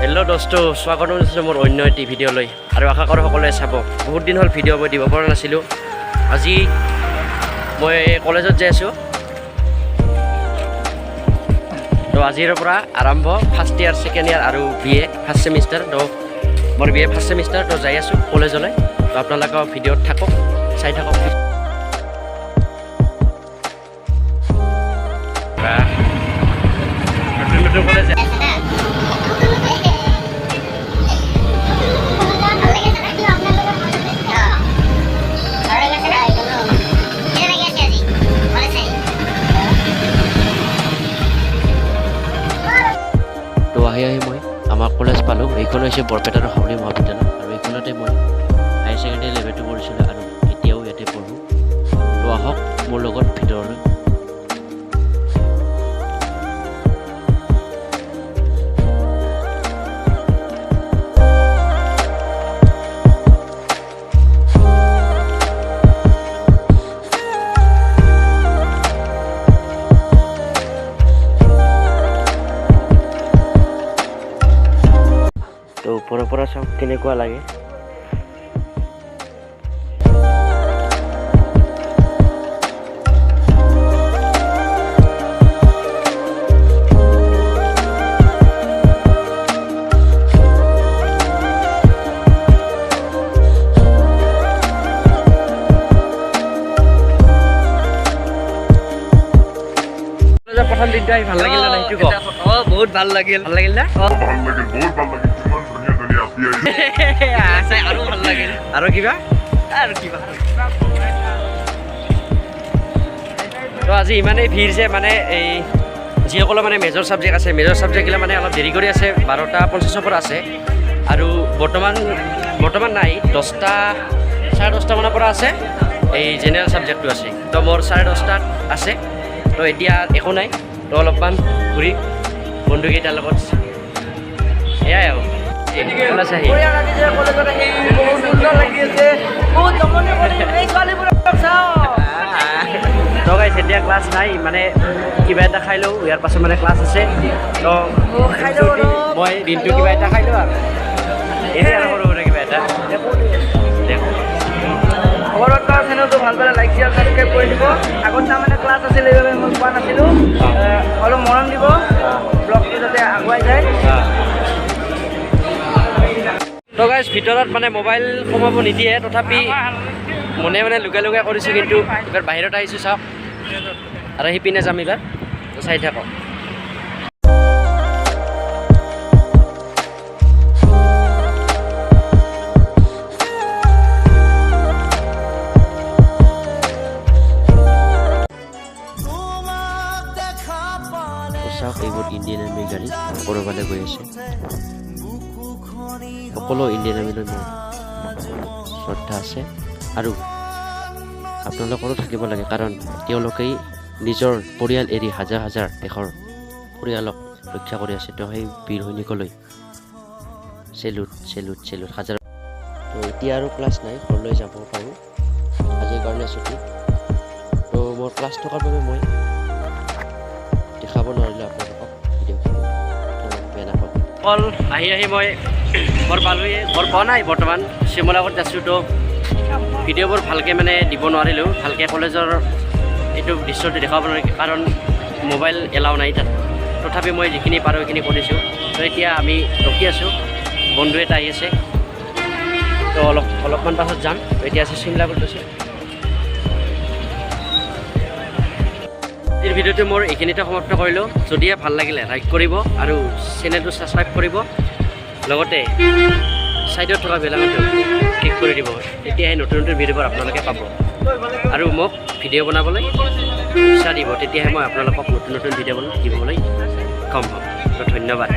Hello' দোস্ত, স্বাগতম জনাইছোঁ মোৰ অন্য এটি ভিডিঅ'লৈ আৰু আশা কৰোঁ সকলোৱে চাব। বহুত দিন হ'ল ভিডিঅ' মই দিব পৰা নাছিলোঁ। আজি মই কলেজত যাই আছোঁ। তো আজিৰ পৰা আৰম্ভ ফাৰ্ষ্ট ইয়াৰ, ছেকেণ্ড ইয়াৰ আৰু BA ফাৰ্ষ্ট ছেমিষ্টাৰ। তো মোৰ BA ফাৰ্ষ্ট ছেমিষ্টাৰ, তো যাই আছোঁ কলেজলৈ। তো আপোনালোকে ভিডিঅ'ত থাকক, চাই থাকক। নতুন নতুন কলেজ তো আহি মই আমাৰ কলেজ পালোঁ। এইখন হৈছে বৰপেটাৰ হাউলি মহাবিদ্যালয় আৰু এইখনতে মই হায়াৰ ছেকেণ্ডেৰী লেভেলটো পঢ়িছিলোঁ আৰু এতিয়াও ইয়াতে পঢ়োঁ। তো আহক মোৰ লগত ভিতৰলৈ। তো ওপৰৰ পৰা চাওক কেনেকুৱা লাগে। প্ৰথম দিনটো আহি ভাল লাগিল না? সেইটো কওক। বহুত ভাল লাগিল। ভাল লাগিল না? বহুত ভাল লাগিল। আৰু ভাল লাগিল। আৰু কিবা তো আজি ইমানেই ভিৰ যে মানে এই যিসকলৰ মানে মেজৰ ছাবজেক্ট আছে, মেজৰ ছাবজেক্টগিলা মানে অলপ দেৰি কৰি আছে। 12:50 পৰা আছে আৰু বৰ্তমান নাই। 10:30 মানৰ পৰা আছে এই জেনেৰেল ছাবজেক্টটো আছে। তো মোৰ 10:30 আছে। তো এতিয়া একো নাই। তো অলপমান ঘূৰি বন্ধুকেইটাৰ লগত এয়াই আৰু কলেজ আহি তো গাইছ এতিয়া ক্লাছ নাই, মানে কিবা এটা খাই লওঁ। ইয়াৰ পাছত মানে ক্লাছ আছে। তো মই দিনটো কিবা এটা খাই লওঁ আৰু এতিয়া আৰু সৰু সুৰা কিবা এটা দেখোঁ। খবৰত চেনেলটো ভাল পালে লাইক শ্বেয়াৰ ছাবস্ক্ৰাইব কৰি দিব। আগত তাৰমানে ক্লাছ আছিলে, এইবাবে মই পোৱা নাছিলোঁ। অলপ মৰম দিব, ব্লগটো যাতে আগুৱাই যায়। তো গাইছ ভিতৰত মানে মোবাইল সোমাব নিদিয়ে, তথাপি মনে লুকাই লুকাই কৰিছোঁ। কিন্তু এইবাৰ বাহিৰত আহিছোঁ, চাওক। আৰু সিপিনে যাম এইবাৰ, চাই থাকক। চাওক এইবোৰ ইণ্ডিয়ান আৰ্মি গাড়ী ক'ৰবালৈ গৈ আছে। সকলো ইণ্ডিয়ান আৰ্মিলৈ মোৰ শ্ৰদ্ধা আছে আৰু আপোনালোকৰো থাকিব লাগে, কাৰণ তেওঁলোকেই নিজৰ পৰিয়াল এৰি হাজাৰ হাজাৰ দেশৰ পৰিয়ালক ৰক্ষা কৰি আছে। তো সেই বীৰ সৈনিকলৈ চেলুট চেলুট চেলুট হাজাৰ। তো এতিয়া আৰু ক্লাছ নাই, ঘৰলৈ যাব পাৰোঁ। আজিৰ কাৰণে ছুটি। তো মোৰ ক্লাছ থকাৰ বাবে মই দেখাব নোৱাৰিলোঁ আপোনালোকক ভিডিঅ'খিনি। বেয়া নাপাব। অকল আহি মই ঘৰ পালোঁহি। ঘৰ পোৱা নাই বৰ্তমান, শিমলাগত আছোঁ। তো ভিডিঅ'বোৰ ভালকৈ মানে দিব নোৱাৰিলোঁ। ভালকৈ কলেজৰ এইটো দৃশ্যটো দেখাব নোৱাৰিলোঁ, কাৰণ মোবাইল এলাও নাই তাত। তথাপি মই যিখিনি পাৰোঁ সেইখিনি কৰিছোঁ। তো এতিয়া আমি ৰখি আছোঁ, বন্ধু এটা আহি আছে। তো অলপমান পাছত যাম। এতিয়া আছে শিমলাগত আছোঁ। আজিৰ ভিডিঅ'টো মোৰ এইখিনিতে সমাপ্ত কৰিলোঁ। যদিহে ভাল লাগিলে লাইক কৰিব আৰু চেনেলটো ছাবস্ক্ৰাইব কৰিব, লগতে ছাইডত থকা বেলাকনটো ক্লিক কৰি দিব। তেতিয়াহে নতুন নতুন ভিডিঅ'বোৰ আপোনালোকে পাব আৰু মোক ভিডিঅ' বনাবলৈ উৎসাহ দিব। তেতিয়াহে মই আপোনালোকক নতুন নতুন ভিডিঅ' দিবলৈ সক্ষম হ'ম। তো ধন্যবাদ।